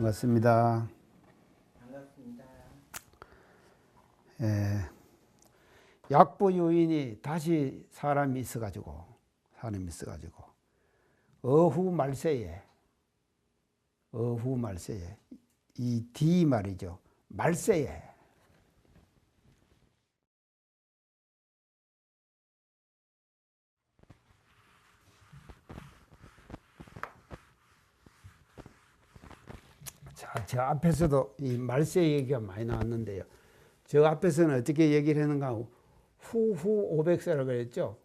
반갑습니다. 반갑습니다. 약부 유인이 다시 사람이 있어가지고 어후 말세에 이 D 말이죠. 말세에 자, 저 앞에서도 이 말세 얘기가 많이 나왔는데요. 저 앞에서는 어떻게 얘기를 했는가? 후후 500세라고 그랬죠.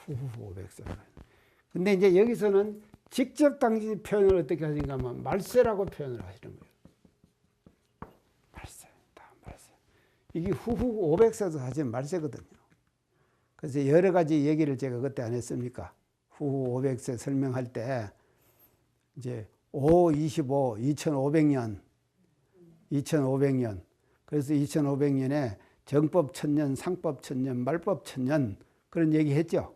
후후 500세. 근데 이제 여기서는 직접 당신 표현을 어떻게 하시는가 하면 말세라고 표현을 하시는 거예요. 말세. 이게 후후 500세도 사실 말세거든요. 그래서 여러 가지 얘기를 제가 그때 안 했습니까? 후후 500세 설명할 때 이제 5, 25, 2500년. 그래서 2500년에 정법 1000년, 상법 1000년, 말법 1000년 그런 얘기 했죠.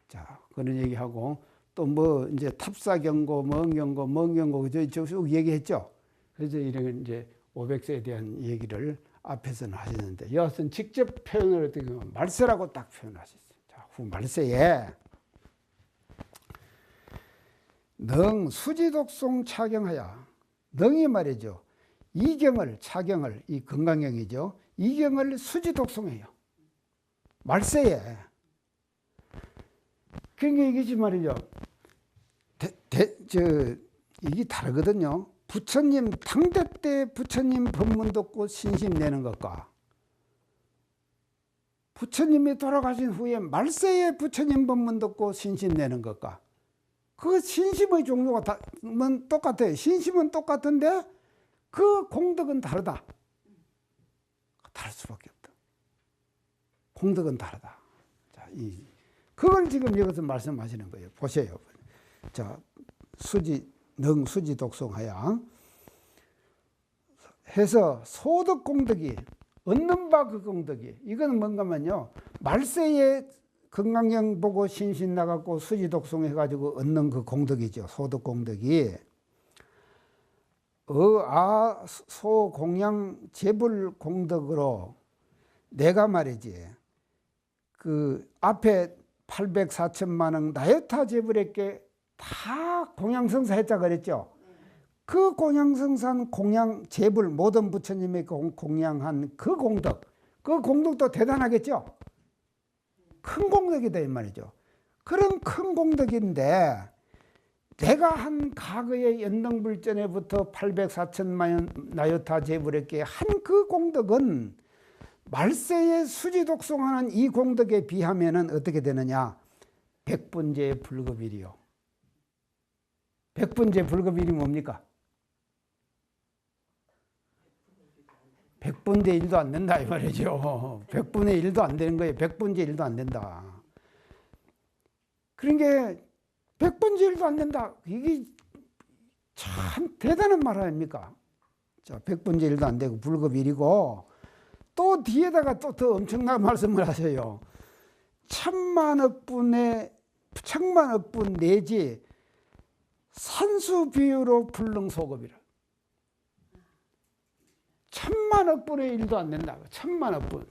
자, 그런 얘기하고 또 뭐 이제 탑사경고, 멍경고 쭉 얘기했죠. 그래서 이런 이제 500세에 대한 얘기를 앞에서는 하시는데 여하튼 직접 표현을 어떻게 보면 말세라고 딱 표현하셨어요. 자, 후 말세에 능 수지독송 차경하여 능이 말이죠. 이경을 차경을 이 건강경이죠. 이경을 수지독송해요. 말세에 그러니까 이게 말이죠. 이게 다르거든요. 부처님 당대 때 부처님 법문 듣고 신심 내는 것과 부처님이 돌아가신 후에 말세에 부처님 법문 듣고 신심 내는 것과 그 신심의 종류가 똑같아요. 신심은 똑같은데 그 공덕은 다르다. 다를 수밖에 없다. 공덕은 다르다. 자, 그걸 지금 여기서 말씀하시는 거예요. 보세요. 자, 수지 독송하여 해서 소득 공덕이 얻는 바 그 공덕이 이거는 뭔가면요. 말세에 건강경 보고 신신 나갖고 수지 독송 해가지고 얻는 그 공덕이죠. 소득 공덕이 소 공양 재불 공덕으로 내가 말이지 그 앞에 800, 4천만 원 나요타 재불에게 다 공양성사 했자 그랬죠. 그 공양성산 공양 재불 모든 부처님의 공양한 그 공덕도 대단하겠죠. 큰 공덕이다 이 말이죠. 그런 큰 공덕인데 내가 한 과거의 연등불전에부터 800, 4천만 나요타 재불에게 한 그 공덕은 말세에 수지독송하는 이 공덕에 비하면은 어떻게 되느냐? 백분제 불급일이요. 백분제 불급일이 뭡니까? 100분의 1도 안 된다 이 말이죠. 100분의 1도 안 되는 거예요. 100분의 1도 안 된다. 그런 게 100분의 1도 안 된다. 이게 참 대단한 말 아닙니까? 자, 100분의 1도 안 되고 불급일이고 또 뒤에다가 또 더 엄청난 말씀을 하셔요. 천만억 분 내지 산수 비유로 불능소급이라. 천만억 분의 1도 안 된다. 천만억 분.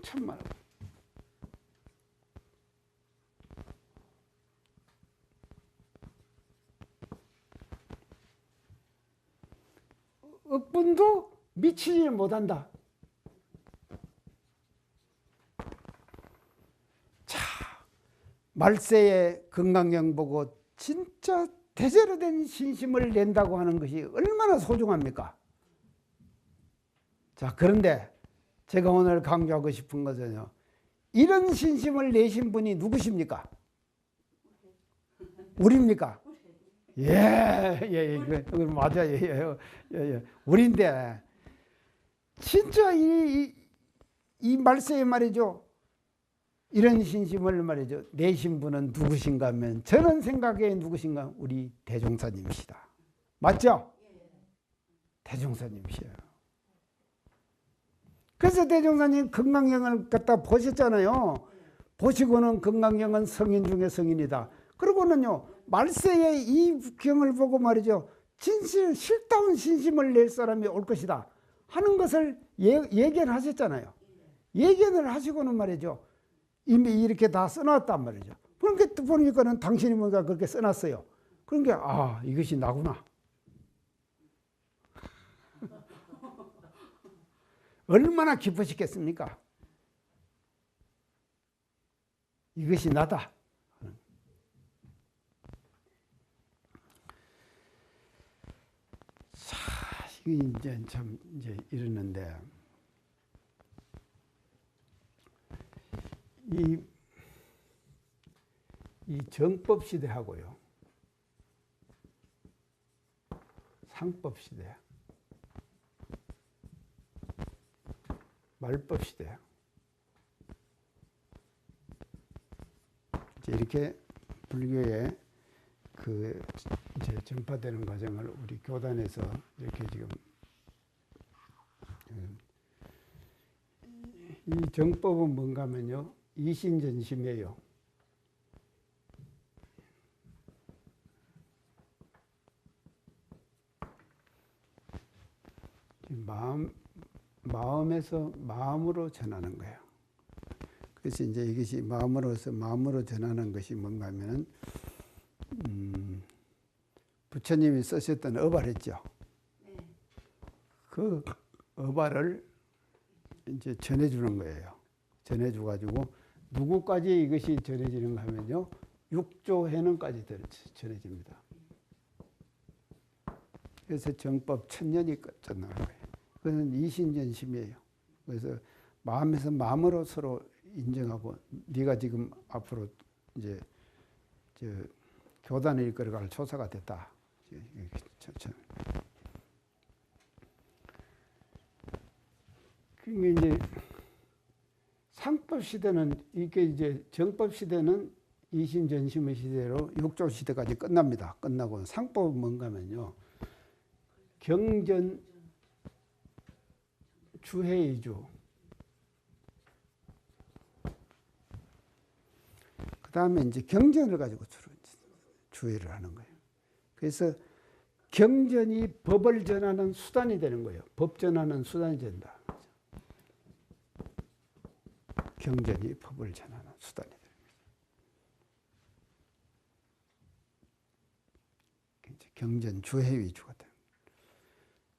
억분도 미치지 못한다. 자, 말세에 건강경 보고 진짜 대제로 된 신심을 낸다고 하는 것이 얼마나 소중합니까? 자, 그런데 제가 오늘 강조하고 싶은 것은요. 이런 신심을 내신 분이 누구십니까? 우리입니까? 예, 맞아요. 예. 우리인데, 진짜 이 말세에 말이죠. 이런 신심을 말이죠. 내신 분은 누구신가 하면, 저는 생각에 누구신가? 우리 대종사님이시다. 맞죠? 대종사님이시에요. 그래서 대종사님 건강경을 갖다 보셨잖아요. 보시고는 건강경은 성인 중에 성인이다. 그러고는요, 말세에 이 경을 보고 말이죠. 실다운 신심을 낼 사람이 올 것이다 하는 것을 예견 하셨잖아요. 예견을 하시고는 말이죠. 이미 이렇게 다 써놨단 말이죠. 그렇게 보니까는 당신이 뭔가 그렇게 써놨어요. 그런 게, 아, 이것이 나구나. 얼마나 기쁘시겠습니까? 이것이 나다. 자, 이게 이제 참 이제 이러는데, 이 정법 시대하고요, 상법 시대, 말법 시대, 이제 이렇게 불교의 그 이제 전파되는 과정을 우리 교단에서 이렇게 지금 이 정법은 뭔가 하면요, 이신전심이에요. 마음에서 마음으로 전하는 거예요. 그래서 이제 이것이 마음으로 전하는 것이 뭔가 하면은, 부처님이 쓰셨던 어발했죠. 그 어발을 이제 전해주는 거예요. 전해줘가지고 누구까지 이것이 전해지는가 하면요, 육조 해능까지 전해집니다. 그래서 정법 천년이 끝나는 거예요. 그것은 이신전심이에요. 그래서 마음에서 마음으로 서로 인정하고, 네가 지금 앞으로 이제 교단의 일거리가 조사가 됐다. 그게 이제 상법 시대는, 이게 이제 정법 시대는 이신전심의 시대로 육조 시대까지 끝납니다. 끝나고 상법은 뭔가 하면요, 경전 주해이주, 그 다음에 이제 경전을 가지고 주해를 하는 거예요. 그래서 경전이 법을 전하는 수단이 되는 거예요. 법 전하는 수단이 된다. 경전이 법을 전하는 수단이 되는 거죠. 경전 주해 위주가 되는 거예요.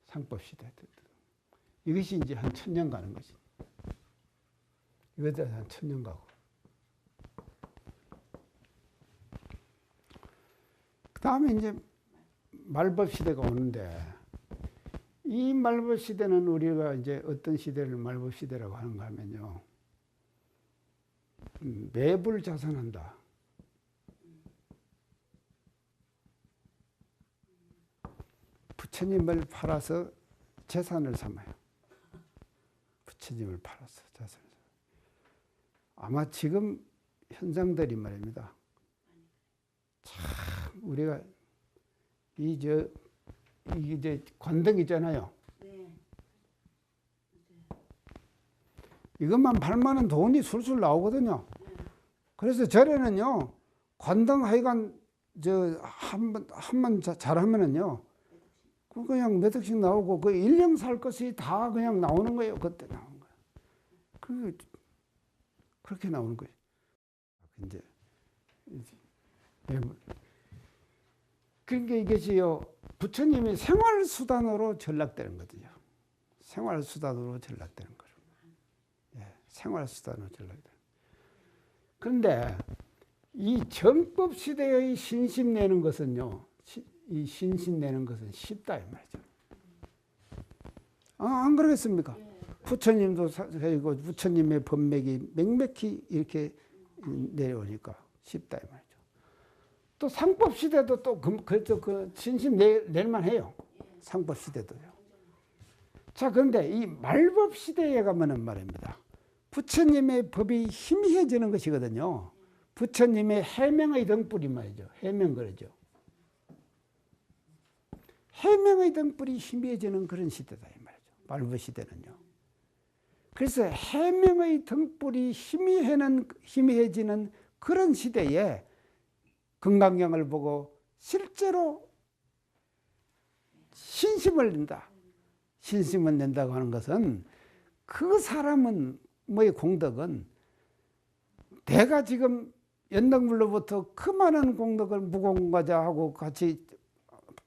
상법 시대. 이것이 이제 한 1000년 가는 거지. 이것도 한 1000년 가고. 그 다음에 이제 말법 시대가 오는데, 이 말법 시대는 우리가 이제 어떤 시대를 말법 시대라고 하는가 하면요, 매불자선한다. 부처님을 팔아서 재산을 삼아요. 부처님을 팔아서 재산을 삼아요. 아마 지금 현상들이 말입니다. 참 우리가 이제 관등 있잖아요. 이것만 팔면은 돈이 술술 나오거든요. 그래서 전에는요, 관등 하여간 한번 잘하면은요, 그냥 몇 억씩 나오고, 그 1년 살 것이 다 그냥 나오는 거예요. 그때 나오는 거예요. 그렇게 나오는 거예요. 이제 그러니까 이것이요, 부처님의 생활수단으로 전락되는 거거든요. 생활수단으로 전락되는 거죠. 예, 생활수단으로 전락되는. 그런데 이 정법 시대의 신심 내는 것은요, 이 신심 내는 것은 쉽다 이 말이죠. 안 그러겠습니까? 부처님도 그리고 부처님의 법맥이 명백히 이렇게 내려오니까 쉽다 이 말이죠. 또 상법 시대도 또 그 신심 낼만 해요. 상법 시대도요. 자, 그런데 이 말법 시대에 가면은 말입니다. 부처님의 법이 희미해지는 것이거든요. 부처님의 해명의 등불이 말이죠. 해명 그러죠. 해명의 등불이 희미해지는 그런 시대다 이 말이죠. 말법 시대는요. 그래서 해명의 등불이 희미해지는 그런 시대에 금강경을 보고 실제로 신심을 낸다. 신심을 낸다고 하는 것은 그 사람은 뭐의 공덕은 내가 지금 연덕물로부터 그 많은 공덕을 무공과자하고 같이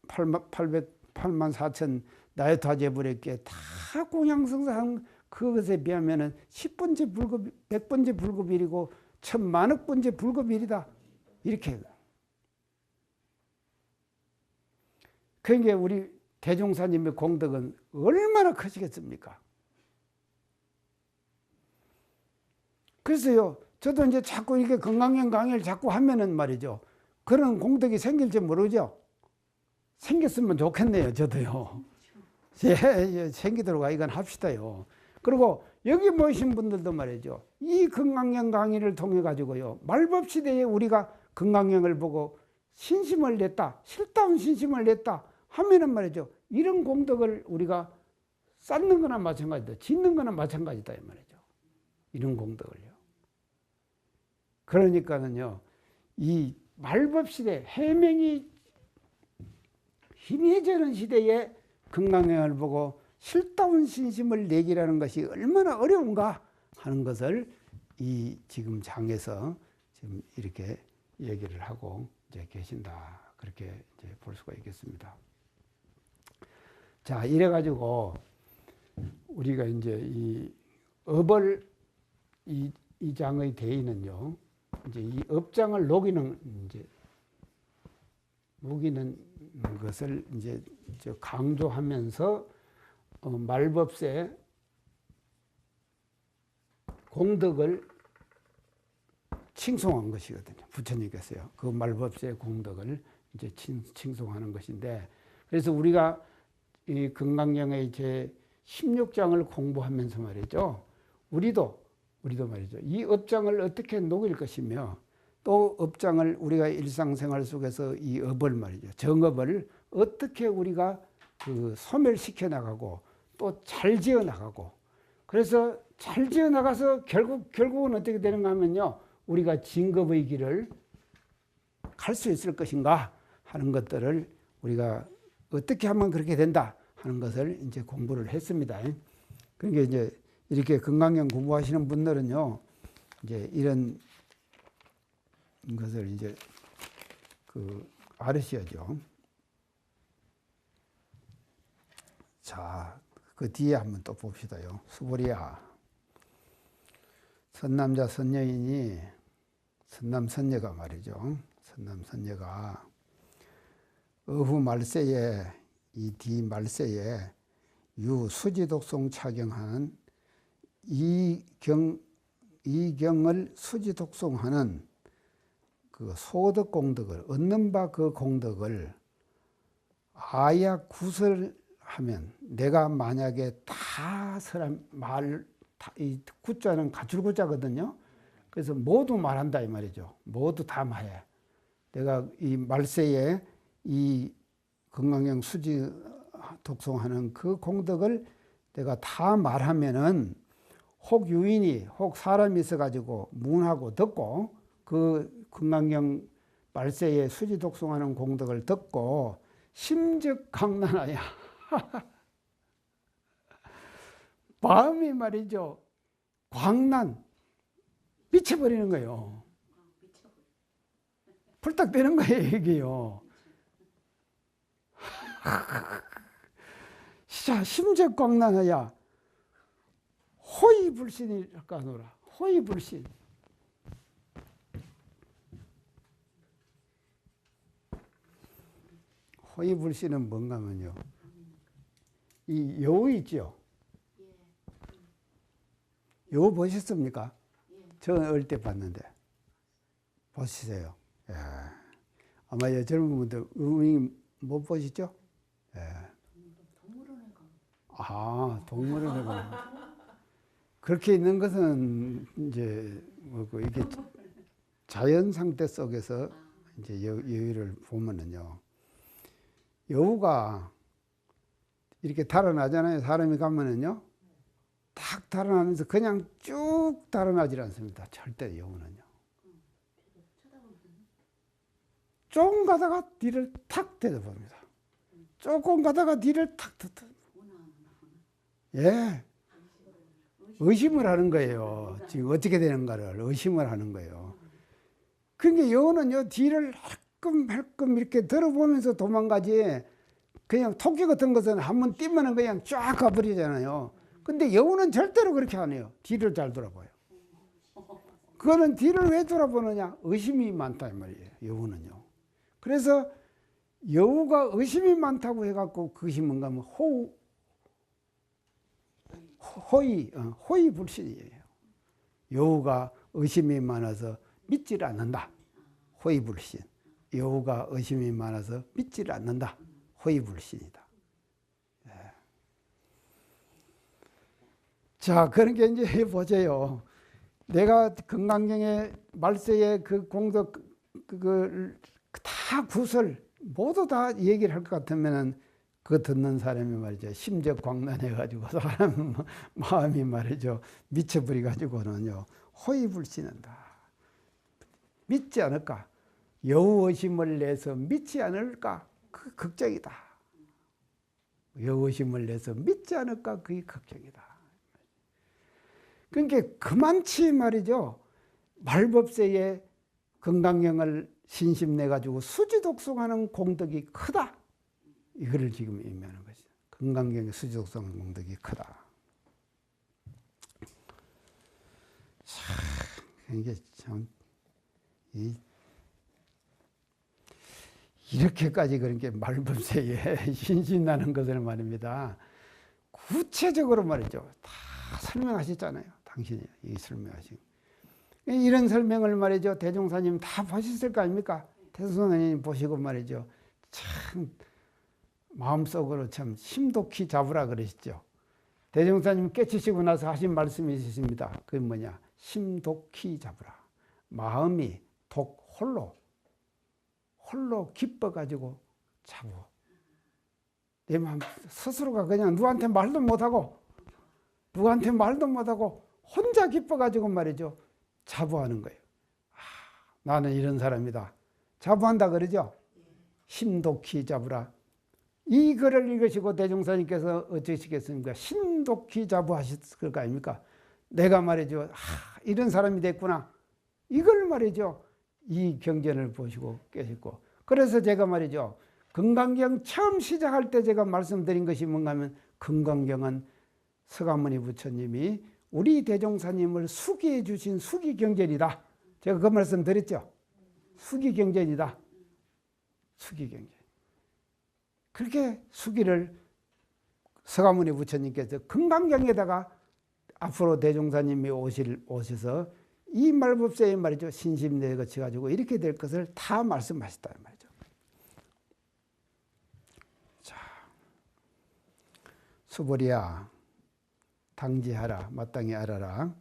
8만 4천 나의 다재불했기에 다 공양성사한 그것에 비하면은 10번째 불급, 100번째 불급일이고 1000만억 번째 불급일이다. 이렇게. 그러니까 우리 대종사님의 공덕은 얼마나 크시겠습니까? 그래서요, 저도 이제 자꾸 이렇게 건강형 강의를 자꾸 하면은 말이죠. 그런 공덕이 생길지 모르죠. 생겼으면 좋겠네요, 저도요. 예, 생기도록 이건 합시다요. 그리고 여기 모이신 분들도 말이죠. 이 건강형 강의를 통해 가지고요. 말법시대에 우리가 건강형을 보고 신심을 냈다. 실다운 신심을 냈다. 하면은 말이죠. 이런 공덕을 우리가 쌓는 거나 마찬가지다. 짓는 거나 마찬가지다. 이 말이죠. 이런 공덕을요. 그러니까는요. 이 말법시대, 해명이 희미해지는 시대에 건강형을 보고 실다운 신심을 내기라는 것이 얼마나 어려운가 하는 것을 이 지금 장에서 지금 이렇게 얘기를 하고 이제 계신다. 그렇게 이제 볼 수가 있겠습니다. 자, 이래가지고 우리가 이제 이 업을 이 장의 대의는요. 이제 이 업장을 녹이는 것을 이제 강조하면서 말법세 공덕을 칭송한 것이거든요. 부처님께서요. 그 말법세 공덕을 이제 칭송하는 것인데, 그래서 우리가 이 금강경의 제 16장을 공부하면서 말이죠. 우리도 말이죠. 이 업장을 어떻게 녹일 것이며 또 업장을 우리가 일상생활 속에서 이 업을 말이죠. 정업을 어떻게 우리가 그 소멸시켜 나가고 또 잘 지어 나가고, 그래서 잘 지어 나가서 결국은 어떻게 되는가 하면요. 우리가 진급의 길을 갈 수 있을 것인가 하는 것들을 우리가 어떻게 하면 그렇게 된다 하는 것을 이제 공부를 했습니다. 그러니까 이제 이렇게 건강경 공부하시는 분들은요, 이제 이런 것을 이제 알으셔야죠. 자, 그 뒤에 한번 또 봅시다요. 수보리야. 선남자 선녀인이 선남선녀가 말이죠. 선남선녀가 어후 말세에 이 뒤 말세에 유수지독송 차경하는 이경을 수지독송하는 그 소득공덕을 얻는 바 그 공덕을 아야 구설하면, 내가 만약에 다 사람 이 구자는 가출구자거든요. 그래서 모두 말한다 이 말이죠. 모두 다 말해. 내가 이 말세에 이 건강형 수지 독송하는 그 공덕을 내가 다 말하면은 혹 유인이 혹 사람이 있어가지고 문하고 듣고 그 건강형 말세에 수지 독송하는 공덕을 듣고 심적 강난하야. 마음이 말이죠. 광난, 미쳐버리는 거예요. 풀딱되는 거예요, 이게요. 자, 심적 광난하야. 호의불신이랄까 하노라. 호의불신. 호의불신은 뭔가 하면요. 이 여우 있죠? 여우 보셨습니까? 저는 어릴 때 봤는데. 보시세요. 예. 아마 젊은 분들 못 보시죠? 예. 아, 동물원에 가. 그렇게 있는 것은 이제 뭐고 이게 자연 상태 속에서 이제 여우를 보면은요. 여우가 이렇게 달아나잖아요. 사람이 가면은요. 딱 달아나면서 그냥 쭉 달아나질 않습니다. 절대 영혼은요. 조금 가다가 뒤를 탁 대답합니다. 조금 가다가 뒤를 탁 예. 의심을 하는 거예요. 지금 어떻게 되는가를 의심을 하는 거예요. 그러니까 영혼은요, 뒤를 헬끔헬끔 이렇게 들어보면서 도망가지, 그냥 토끼 같은 것은 한번 뛰면은 그냥 쫙 가버리잖아요. 근데 영혼은 절대로 그렇게 안 해요. 뒤를 잘 돌아봐요. 그거는 뒤를 왜 돌아보느냐? 의심이 많다 이 말이에요. 영혼은요. 그래서 여우가 의심이 많다고 해갖고 그것이 뭔가 하면 호의 불신이에요. 여우가 의심이 많아서 믿질 않는다. 호의 불신. 여우가 의심이 많아서 믿질 않는다. 호의 불신이다. 예. 자, 그러니까 이제 보세요. 내가 건강경의 말세의 그 공덕 그걸 다 구설 모두 다 얘기를 할 것 같으면은 그 듣는 사람이 말이죠. 심적 광란해가지고 사람 마음이 말이죠. 미쳐버려가지고는요. 호의불신한다. 믿지 않을까? 여우의심을 내서 믿지 않을까? 그 걱정이다. 여우의심을 내서 믿지 않을까? 그게 걱정이다. 그러니까 그만치 말이죠. 말법세의 건강경을 신심내가지고 수지독송하는 공덕이 크다. 이거를 지금 의미하는 거죠. 건강경의 수지독송하는 공덕이 크다. 이게 참, 이렇게까지 그렇게 말법세에 신심나는 것을 말입니다. 구체적으로 말이죠. 다 설명하셨잖아요. 당신이 이 설명하시고. 이런 설명을 말이죠. 대종사님 다 보셨을 거 아닙니까? 대종사님 보시고 말이죠. 참 마음속으로 참 심독히 잡으라 그러시죠. 대종사님 깨치시고 나서 하신 말씀이 있으십니다. 그게 뭐냐? 심독히 잡으라. 마음이 홀로 기뻐가지고 잡어. 내 마음 스스로가 그냥 누구한테 말도 못하고 혼자 기뻐가지고 말이죠. 자부하는 거예요. 나는 이런 사람이다. 자부한다 그러죠. 심독히 잡으라. 이 글을 읽으시고 대종사님께서 어쩌시겠습니까? 심독히 자부하셨을 거 아닙니까? 내가 말이죠. 이런 사람이 됐구나. 이걸 말이죠. 이 경전을 보시고 계시고. 그래서 제가 말이죠. 건강경 처음 시작할 때 제가 말씀드린 것이 뭔가 하면 건강경은 서가모니 부처님이 우리 대종사님을 수기해 주신 수기경전이다. 제가 그 말씀 드렸죠. 수기경전이다. 수기경전. 그렇게 수기를 서가모니 부처님께서 건강경에다가 앞으로 대종사님이 오셔서 이 말법세에 말이죠. 신심내에 거쳐가지고 이렇게 될 것을 다 말씀하셨다 말이죠. 자, 수보리야, 당지하라, 마땅히 알아라.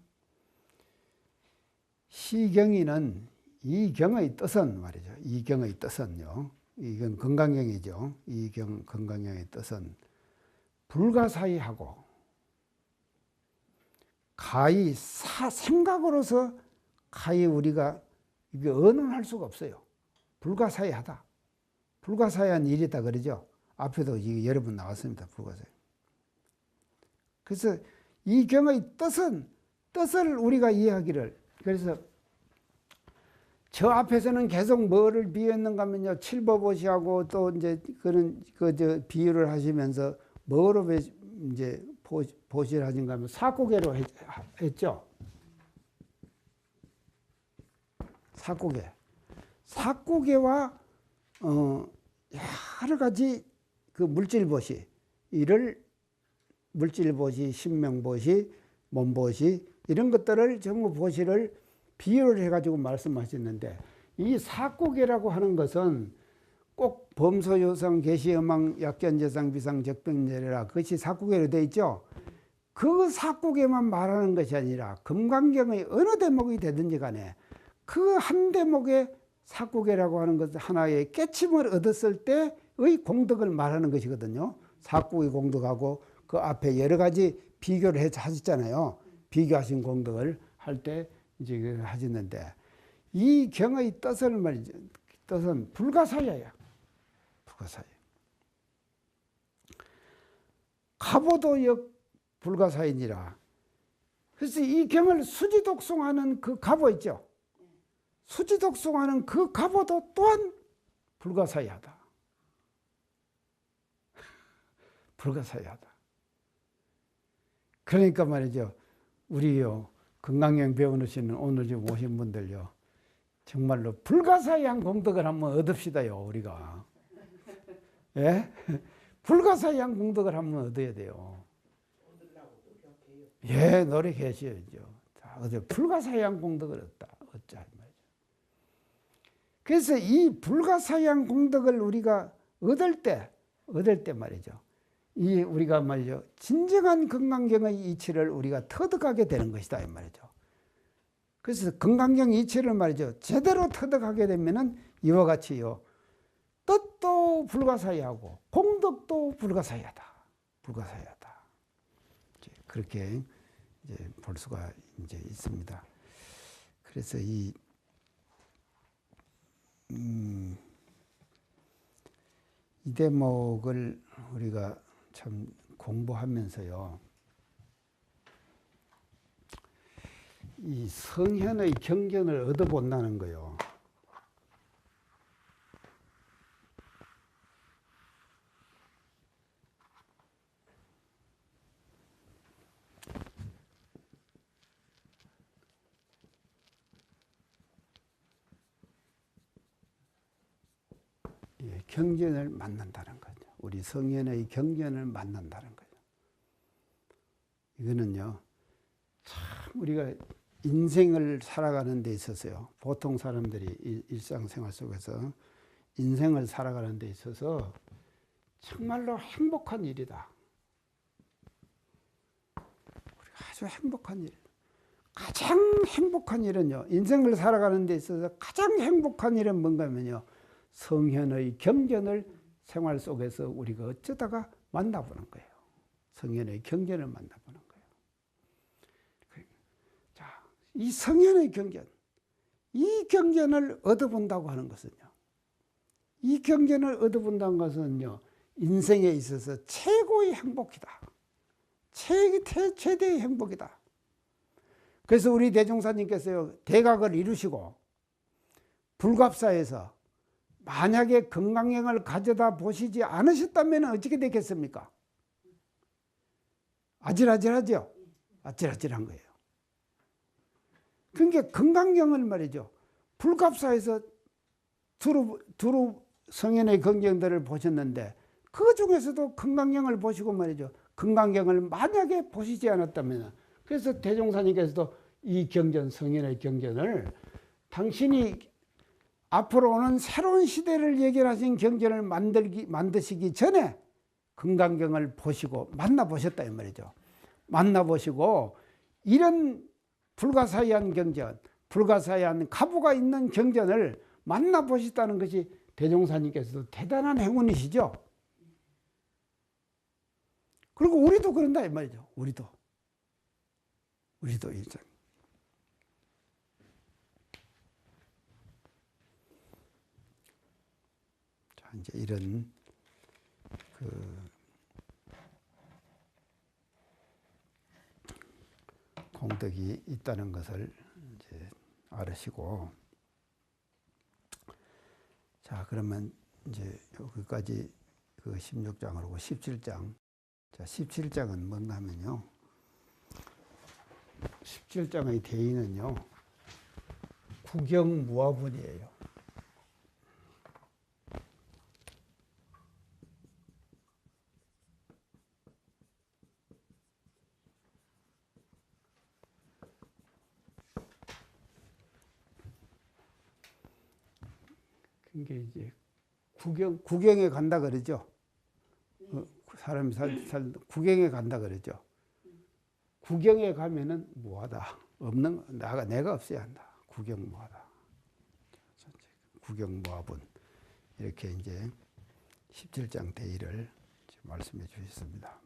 시경이는 이 경의 뜻은 말이죠. 이 경의 뜻은요. 이건 건강경이죠. 이 경 건강경의 뜻은 불가사의하고 가히 생각으로서 가히 우리가 이게 언언할 수가 없어요. 불가사의하다. 불가사의한 일이다 그러죠. 앞에도 이게 여러 번 나왔습니다. 불가사의. 그래서 이 경의 뜻을 우리가 이해하기를. 그래서 저 앞에서는 계속 뭐를 비유했는가 하면요. 칠법오시하고 또 이제 그런 비유를 하시면서 뭐로 이제 보시를 하신가 하면 사고계로 했죠. 사고계와 여러 가지 그 물질보시, 이를 물질보시, 신명보시, 몸보시 이런 것들을 전부 보시를 비유를 해가지고 말씀하셨는데, 이 사고계라고 하는 것은 꼭 범소요성, 계시음왕, 약견재상, 비상, 적병제라 그것이 사고계로 되어 있죠. 그 사고계만 말하는 것이 아니라 금강경의 어느 대목이 되든지 간에 그 한 대목의 사고계라고 하는 것은 하나의 깨침을 얻었을 때의 공덕을 말하는 것이거든요. 사고의 공덕하고 그 앞에 여러 가지 비교를 해서 하셨잖아요. 비교하신 공덕을 할 때 이제 그 하셨는데 이 경의 뜻을 말이죠. 뜻은 불가사야야. 불가사야. 가보도역 불가사이니라. 그래서 이 경을 수지독송하는 그 가보 있죠. 수지독송하는 그 가보도 또한 불가사의하다. 불가사의하다. 그러니까 말이죠. 우리요 건강경 배워놓으시는 오늘 지금 오신 분들요. 정말로 불가사의한 공덕을 한번 얻읍시다요. 우리가. 예? 불가사의한 공덕을 한번 얻어야 돼요. 예, 노력하셔야죠. 어디 불가사의한 공덕을 얻자 말이죠. 그래서 이 불가사의한 공덕을 우리가 얻을 때 말이죠. 이 우리가 말이죠. 진정한 건강경의 이치를 우리가 터득하게 되는 것이다 이 말이죠. 그래서 건강경 이치를 말이죠. 제대로 터득하게 되면은 이와 같이요. 뜻도 불가사의하고 공덕도 불가사의하다. 불가사의하다. 그렇게 이제 볼 수가 이제 있습니다. 그래서 이 대목을 우리가 참 공부하면서요. 이 성현의 경전을 얻어본다는 거요. 예, 경전을 만난다는 거죠. 우리 성현의 경전을 만난다는 거죠. 이거는요, 참 우리가 인생을 살아가는 데 있어서요. 보통 사람들이 일상생활 속에서 인생을 살아가는 데 있어서 정말로 행복한 일이다. 우리가 아주 행복한 일. 가장 행복한 일은요. 인생을 살아가는 데 있어서 가장 행복한 일은 뭔가 하면요. 성현의 경전을 생활 속에서 우리가 어쩌다가 만나보는 거예요. 성현의 경전을 만나보는 거예요. 자, 이 성현의 경전, 이 경전을 얻어본다고 하는 것은요. 이 경전을 얻어본다는 것은요. 인생에 있어서 최고의 행복이다. 최대의 행복이다. 그래서 우리 대종사님께서요. 대각을 이루시고 불갑사에서 만약에 건강경을 가져다 보시지 않으셨다면 어떻게 되겠습니까? 아찔아찔하죠? 아찔아찔한 거예요. 그러니까 건강경을 말이죠. 불갑사에서 두루 성현의 경전들을 보셨는데 그 중에서도 건강경을 보시고 말이죠. 건강경을 만약에 보시지 않았다면 그래서 대종사님께서도 이 경전, 성현의 경전을 당신이 앞으로 오는 새로운 시대를 예견하신 경전을 만드시기 전에 건강경을 보시고 만나보셨다 이 말이죠. 만나보시고 이런 불가사의한 경전, 불가사의한 가부가 있는 경전을 만나보셨다는 것이 대종사님께서도 대단한 행운이시죠. 그리고 우리도 그런다 이 말이죠. 우리도 일상. 자, 이제 이런 공덕이 있다는 것을 이제 알으시고, 자, 그러면 이제 여기까지 그 16장으로 17장. 자, 17장은 뭔가 하면요. 17장의 대의는요. 구경무화분이에요. 그게 이제 구경에 간다 그러죠. 사람이 구경에 간다 그러죠. 구경에 가면은 뭐하다. 내가 없어야 한다. 구경 뭐하다. 구경 뭐하분. 이렇게 이제 17장 대의를 말씀해 주셨습니다.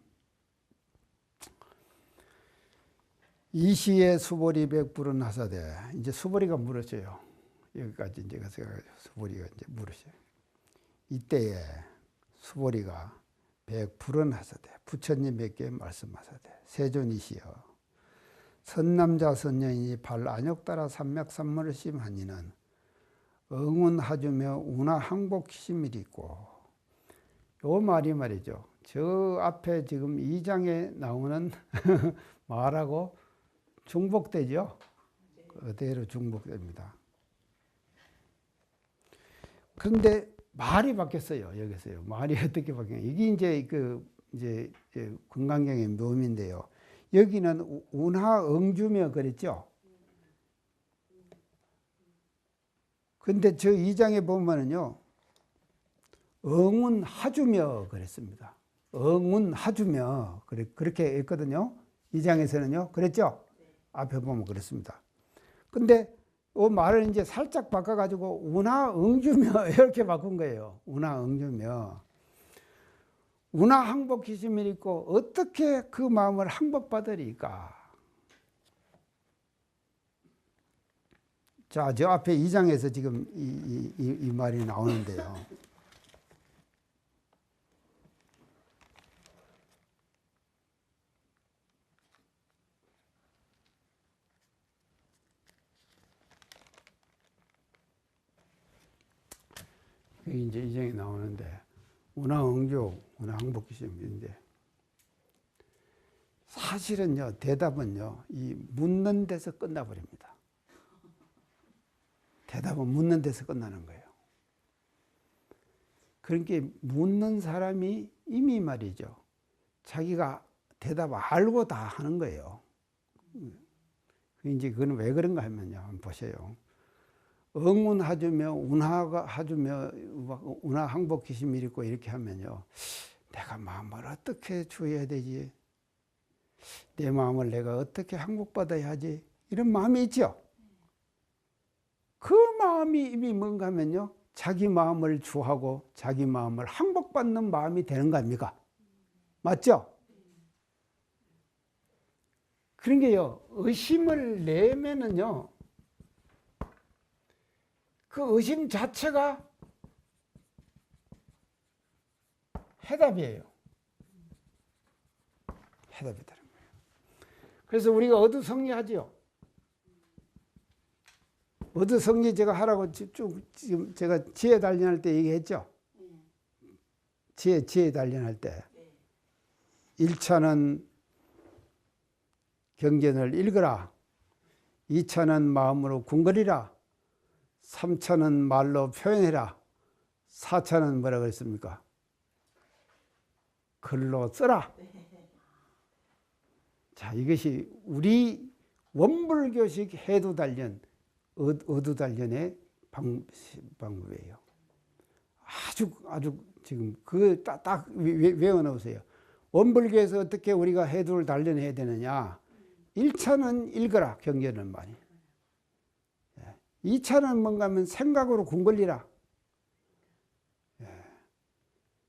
이시에 수보리 백불은 하사되. 이제 수보리가 물었어요. 여기까지 이제 가서 수보리가 이제 물으셔요. 이때에 수보리가 백불은 하사되 부처님에게 말씀하사되 세존이시여 선남자 선녀인이 발 안욕 따라 삼맥삼물을 심하니는 응운하주며 운하 항복심이 있고. 요 말이 말이죠. 저 앞에 지금 2장에 나오는 말하고 중복되죠. 그대로 중복됩니다. 그런데 말이 바뀌었어요. 여기서요. 말이 어떻게 바뀌냐. 이게 이제 금강경의 묘미인데요. 여기는 운하응주며 그랬죠. 근데 저 2장에 보면은요. 응운하주며 그랬습니다. 응운하주며 그렇게 했거든요. 2장에서는요. 그랬죠. 앞에 보면 그렇습니다. 근데 이 말을 이제 살짝 바꿔가지고 운하응주며 이렇게 바꾼 거예요. 운하응주며. 운하항복기심이 있고 어떻게 그 마음을 항복받으리까. 자, 저 앞에 2장에서 지금 이 말이 나오는데요. 이게 이제 2장에 나오는데, 운하응주, 운하항복기심인데, 사실은요, 대답은요, 이 묻는 데서 끝나버립니다. 대답은 묻는 데서 끝나는 거예요. 그러니까 묻는 사람이 이미 말이죠. 자기가 대답 알고 다 하는 거예요. 이제 그건 왜 그런가 하면요. 한번 보세요. 응운하주며 운하하주며 운하항복기심이 있고 이렇게 하면요. 내가 마음을 어떻게 주어야 되지? 내 마음을 내가 어떻게 항복받아야 하지? 이런 마음이 있죠. 그 마음이 이미 뭔가 하면요. 자기 마음을 주하고 자기 마음을 항복받는 마음이 되는 거 아닙니까? 맞죠? 그런 게요. 의심을 내면은요. 그 의심 자체가 해답이에요. 해답이 되는 거예요. 그래서 우리가 어두성리하지요. 어두성리 제가 하라고 쭉 지금 제가 지혜 단련할 때 얘기했죠. 지혜 단련할 때 1차는 경전을 읽어라. 2차는 마음으로 궁거리라. 3차는 말로 표현해라. 4차는 뭐라 그랬습니까? 글로 써라. 자, 이것이 우리 원불교식 해두단련, 어두단련의 방법이에요. 아주 지금 그 딱 외워놓으세요. 원불교에서 어떻게 우리가 해두를 단련해야 되느냐. 1차는 읽어라. 경전은 많이. 2차는 뭔가 하면 생각으로 궁궐리라.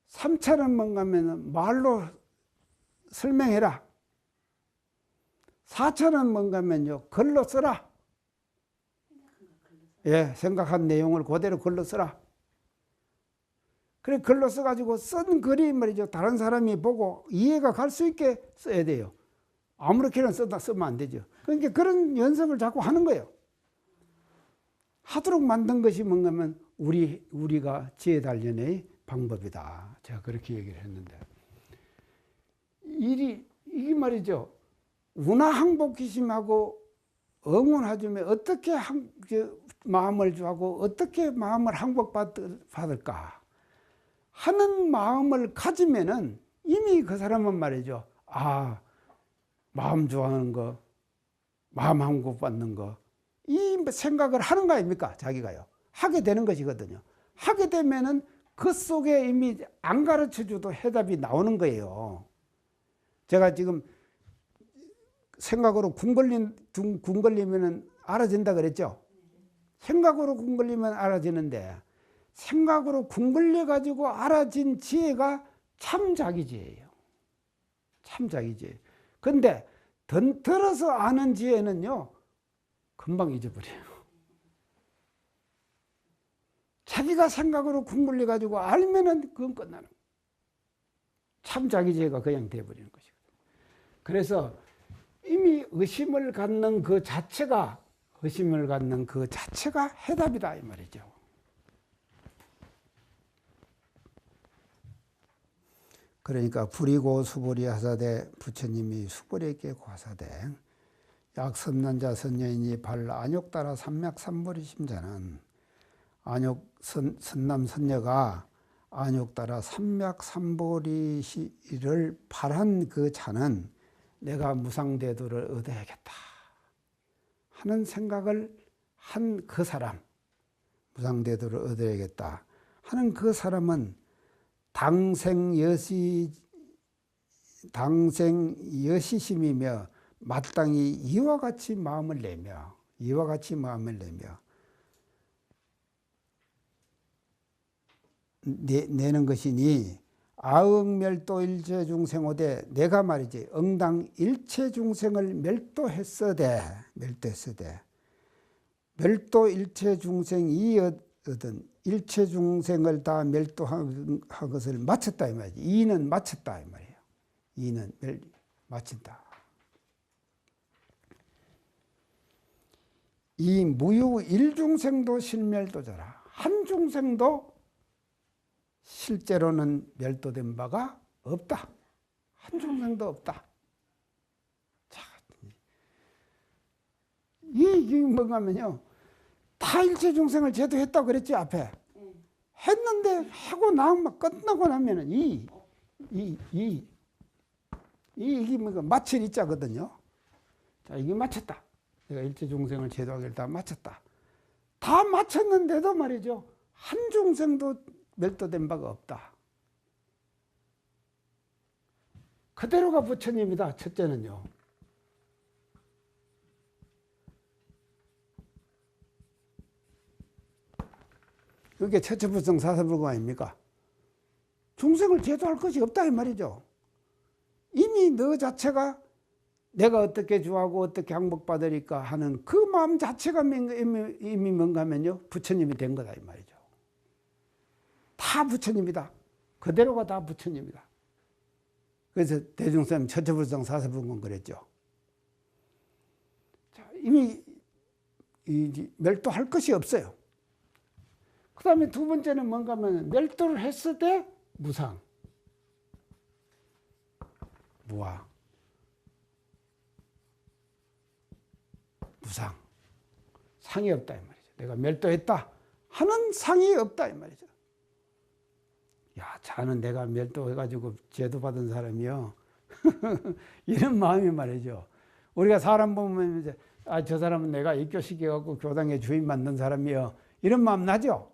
3차는 뭔가 하면 말로 설명해라. 4차는 뭔가 하면요. 글로 써라. 생각한 내용을 그대로 글로 써라. 그래, 글로 써가지고 쓴 글이 말이죠. 다른 사람이 보고 이해가 갈 수 있게 써야 돼요. 아무렇게나 쓰면 안 되죠. 그러니까 그런 연습을 자꾸 하는 거예요. 하도록 만든 것이 뭔가 하면 우리가 지혜 단련의 방법이다. 제가 그렇게 얘기를 했는데. 이게 말이죠. 운하항복기심하고 응운하주며 어떻게 마음을 주하고 어떻게 마음을 항복받을까 하는 마음을 가지면은 이미 그 사람은 말이죠. 마음 좋아하는 거, 마음 항복받는 거, 이 생각을 하는 거 아닙니까? 자기가요. 하게 되는 것이거든요. 하게 되면은 그 속에 이미 안 가르쳐 줘도 해답이 나오는 거예요. 제가 지금 생각으로 궁 걸리면은 알아진다 그랬죠? 생각으로 궁 걸리면 알아지는데 생각으로 궁 걸려가지고 알아진 지혜가 참 자기지혜예요. 참 자기지혜. 근데 들어서 아는 지혜는요, 금방 잊어버려요. 자기가 생각으로 국물내 가지고 알면은 그건 끝나는 거예요. 참 자기 지혜가 그냥 돼버리는 것이거든요. 그래서 이미 의심을 갖는 그 자체가 해답이다 이 말이죠. 그러니까 불이고 수불이 하사되 부처님이 수불에게 고하사되 약섭난자 선녀이니 발 안욕 따라 삼맥삼불이 심자는 안욕 선남 선녀가 안욕 따라 삼맥삼보리를 발한 그 자는 내가 무상대도를 얻어야겠다 하는 생각을 한 그 사람, 무상대도를 얻어야겠다 하는 그 사람은 당생 여시심이며 마땅히 이와 같이 마음을 내며 내는 것이니 아응멸도 일체 중생오되 내가 말이지 응당 일체 중생을 멸도했으되 멸도 일체 중생이 얻은 일체 중생을 다 멸도한 것을 마쳤다 이 말이지. 이는 마쳤다 이 말이에요. 이는 마친다. 이 무유 일중생도 실멸도자라. 한 중생도 실제로는 멸도된 바가 없다. 한 중생도 없다. 자, 이게 뭔가면요. 다 일체 중생을 제도했다고 그랬지 앞에. 했는데 하고 나면 끝나고 나면은 이게 뭔가 마칠 이자거든요. 자, 이게 마쳤다. 내가 일체 중생을 제도하기를 다 마쳤다. 다 마쳤는데도 말이죠. 한 중생도 멸도된 바가 없다. 그대로가 부처님이다. 첫째는요. 그게 첫째 불성 사사불공 아닙니까? 중생을 제도할 것이 없다 이 말이죠. 이미 너 자체가 내가 어떻게 주하고 어떻게 항복받으리까 하는 그 마음 자체가 이미 뭔가 하면요. 부처님이 된 거다 이 말이죠. 다 부처님이다. 그대로가 다 부처님이다. 그래서 대중스님 첫째 불성 사사불공 그랬죠. 자, 이미 멸도할 것이 없어요. 그 다음에 두 번째는 뭔가 하면 멸도를 했을 때 무상, 무아, 무상, 상이 없다 이 말이죠. 내가 멸도했다 하는 상이 없다 이 말이죠. 야, 자는 내가 멸도해가지고 제도받은 사람이요. 이런 마음이 말이죠. 우리가 사람 보면 이제 저 사람은 내가 입교시켜갖고 교당의 주인 만든 사람이요. 이런 마음 나죠.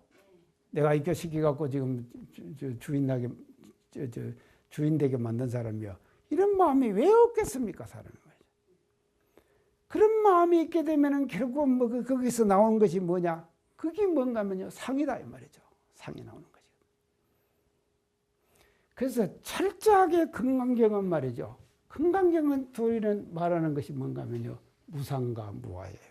내가 입교시켜갖고 지금 주인 되게 만든 사람이요. 이런 마음이 왜 없겠습니까, 사람이 말이죠. 그런 마음이 있게 되면은 결국 뭐 거기서 나오는 것이 뭐냐? 그게 뭔가면요, 상이다 이 말이죠. 상이 나오는 거죠. 그래서 철저하게 금강경은 말이죠. 금강경은 도리는 말하는 것이 뭔가면요, 무상과 무아예요.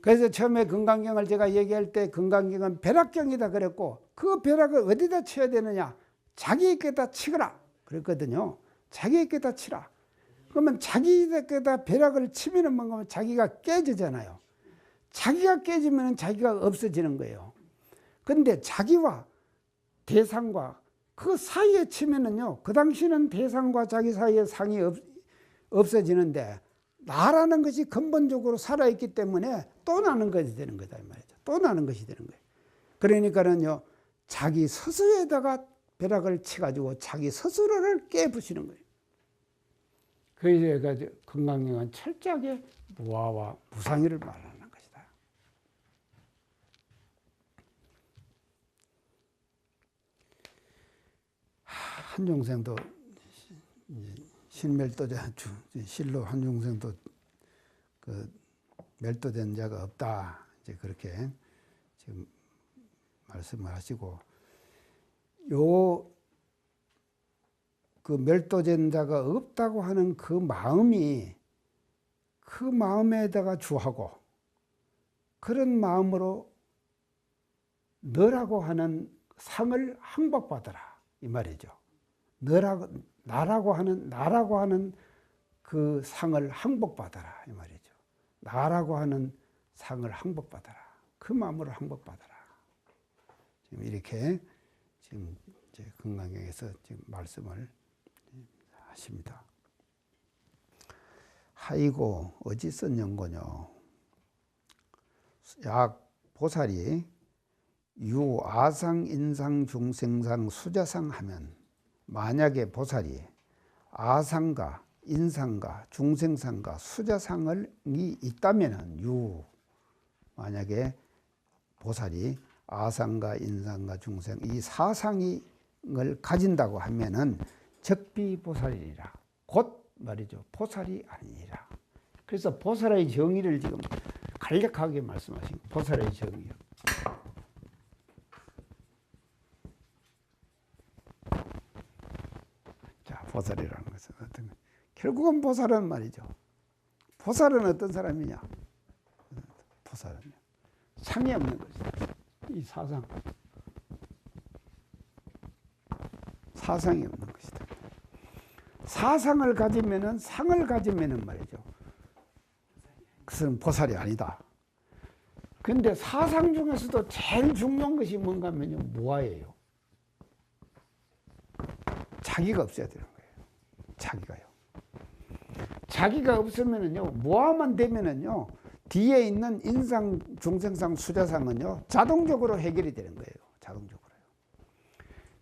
그래서 처음에 금강경을 제가 얘기할 때 금강경은 벼락경이다 그랬고 그 벼락을 어디다 쳐야 되느냐? 자기에게다 치거라 그랬거든요. 자기에게다 치라. 그러면 자기에게다 벼락을 치면은 뭔가 자기가 깨지잖아요. 자기가 깨지면 자기가 없어지는 거예요. 그런데 자기와 대상과 그 사이에 치면은요, 그 당시는 대상과 자기 사이에 상이 없어지는데 나라는 것이 근본적으로 살아있기 때문에 또 나는 것이 되는 거다 이 말이죠. 또 나는 것이 되는 거예요. 그러니까는요, 자기 스스로에다가 벼락을 쳐가지고 자기 스스로를 깨부시는 거예요. 그래서 금강경은 철저하게 무아와 무상의를 말하는 것이다. 한중생도 실멸도자 실로 한중생도 그 멸도된 자가 없다. 이제 그렇게 지금 말씀을 하시고 요 그 멸도된 자가 없다고 하는 그 마음이 그 마음에다가 주하고 그런 마음으로 너라고 하는 상을 항복받아라 이 말이죠. 나라고 하는 그 상을 항복받아라 이 말이죠. 나라고 하는 상을 항복받아라. 그 마음으로 항복받아라. 지금 이렇게 지금 이제 건강경에서 지금 말씀을 하십니다. 하이고 어찌 썼년고뇨. 약 보살이 유 아상 인상 중생상 수자상 하면 만약에 보살이 아상과 인상과 중생상과 수자상이 있다면은 만약에 보살이 아상과 인상과 중생 이 사상을 가진다고 하면은 적비보살이라 곧 말이죠. 보살이 아니라. 그래서 보살의 정의를 지금 간략하게 말씀하신 보살의 정의요. 자, 보살이라는 것은 어떤 결국은 보살은 말이죠. 보살은 어떤 사람이냐? 보살은 상이 없는 것이다. 이 사상이 없는 것이다. 사상을 가지면은 상을 가지면은 말이죠. 그것은 보살이 아니다. 근데 사상 중에서도 제일 중요한 것이 뭔가 하면요. 무아예요. 자기가 없어야 되는 거예요. 자기가요. 자기가 없으면은요. 무아만 되면은요. 뒤에 있는 인상, 중생상, 수자상은요. 자동적으로 해결이 되는 거예요. 자동적으로요.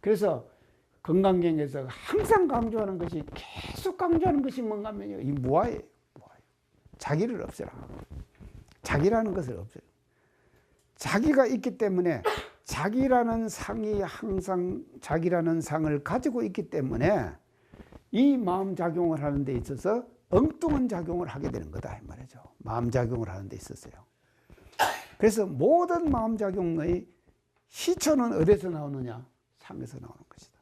그래서 건강경에서 항상 강조하는 것이 계속 강조하는 것이 뭔가 하면요. 이 무아예요. 자기를 없애라. 자기라는 것을 없애라. 자기가 있기 때문에 자기라는 상이 항상 자기라는 상을 가지고 있기 때문에 이 마음 작용을 하는 데 있어서 엉뚱한 작용을 하게 되는 거다 이 말이죠. 마음 작용을 하는 데 있었어요. 그래서 모든 마음 작용의 시초는 어디서 나오느냐? 상에서 나오는 것이다.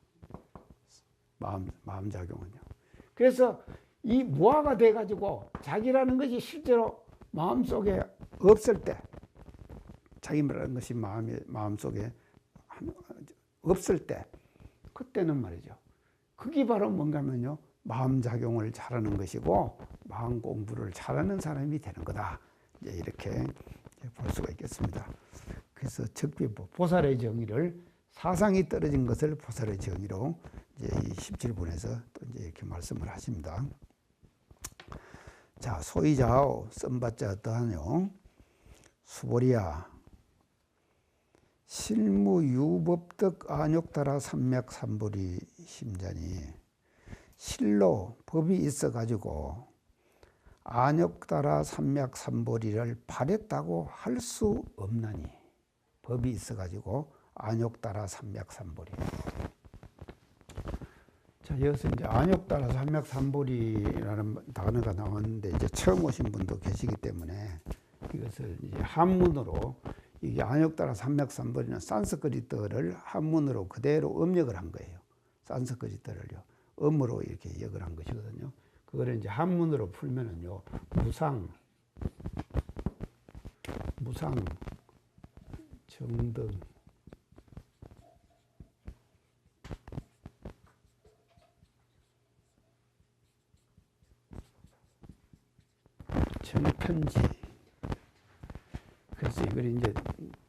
마음 작용은요. 그래서 이 무아가 돼 가지고 자기라는 것이 실제로 마음속에 없을 때 자기라는 것이 마음속에 없을 때 그때는 말이죠. 그게 바로 뭔가 하면요. 마음 작용을 잘하는 것이고 마음 공부를 잘하는 사람이 되는 거다. 이제 이렇게 볼 수가 있겠습니다. 그래서 보살의 정의를 사상이 떨어진 것을 보살의 정의로 이제 이 17분에서 또 이제 이렇게 말씀을 하십니다. 자, 소이자오 썸바자 어떠하뇨? 수보리야 실무유법득 안욕따라 삼맥삼보리 심자니 실로 법이 있어 가지고 안욕따라 삼맥삼보리를 바랬다고 할 수 없나니 법이 있어 가지고 안욕따라 삼맥삼보리. 자, 여기서 이제 안욕따라 삼맥삼보리라는 단어가 나왔는데 이제 처음 오신 분도 계시기 때문에 이것을 이제 한문으로 이게 안욕따라 삼맥삼보리는 산스크리트어를 한문으로 그대로 음역을 한 거예요. 산스크리트어를요. 음으로 이렇게 역을 한 것이거든요. 그거를 이제 한문으로 풀면은요. 무상, 정등, 정편지. 그래서 이걸 이제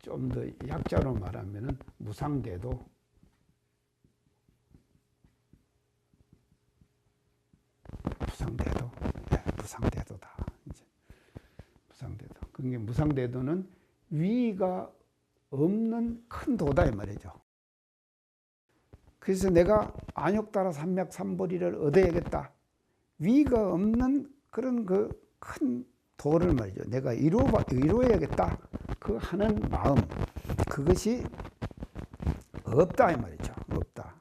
좀 더 약자로 말하면은 무상대도, 무상대도다. 이제 무상대도. 그게 무상대도는 위가 없는 큰 도다 이 말이죠. 그래서 내가 안욕따라 삼맥삼보리를 얻어야겠다. 위가 없는 그런 그 큰 도를 말이죠. 내가 이루어야겠다. 그 하는 마음, 그것이 없다 이 말이죠. 없다.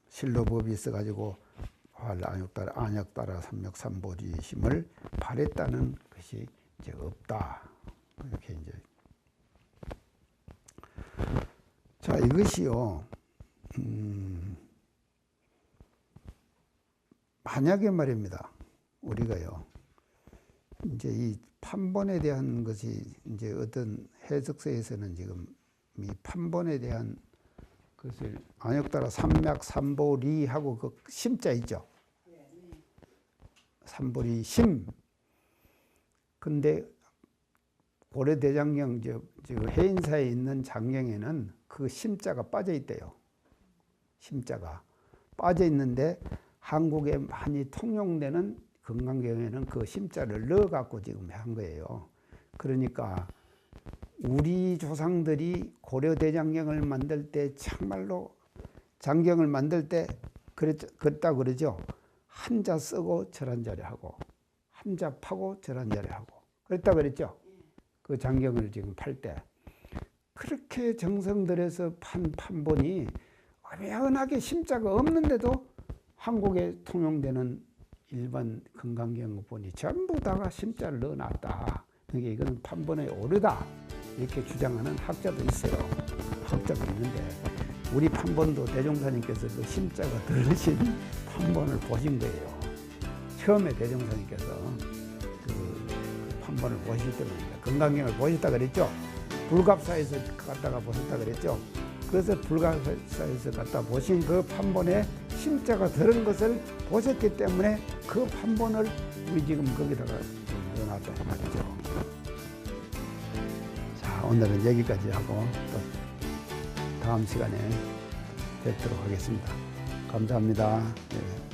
실로법이 있어가지고 안욕따라 삼맥삼보리심을 바랬다는 것이 이제 없다. 이렇게 이제. 자, 이것이요. 만약에 말입니다. 우리가요. 이제 이 판본에 대한 것이 이제 어떤 해석서에서는 지금 이 판본에 대한 것을 안역따라 삼맥 삼보리하고 그 심자 있죠. 삼보리 심. 근데 고려대장경 저 해인사에 있는 장경에는 그 심자가 빠져 있대요. 심자가 빠져 있는데 한국에 많이 통용되는 건강경에는 그 심자를 넣어갖고 지금 한 거예요. 그러니까 우리 조상들이 고려대장경을 만들 때 참말로 장경을 만들 때 그랬다 그러죠. 한자 쓰고 절한자리 하고 한자 파고 절한자리 하고 그랬다 그랬죠. 그 장경을 지금 팔 때 그렇게 정성 들여서 판 판본이 어메어나게 심자가 없는데도 한국에 통용되는 일반 건강경본이 전부 다가 심자를 넣어놨다. 그러니까 이건 판본에 오르다 이렇게 주장하는 학자도 있어요. 학자도 있는데 우리 판본도 대종사님께서 그 심자가 들으신 판본을 보신 거예요. 처음에 대종사님께서 그 판본을 보실 때 말입니다. 건강경을 보셨다 그랬죠. 불갑사에서 갔다가 보셨다 그랬죠. 그래서 불갑사에서 갔다 보신 그 판본에 심자가 들은 것을 보셨기 때문에 그 판본을 우리 지금 거기다가 넣어놨다 말이죠. 자, 오늘은 여기까지 하고 또 다음 시간에 뵙도록 하겠습니다. 감사합니다. 네.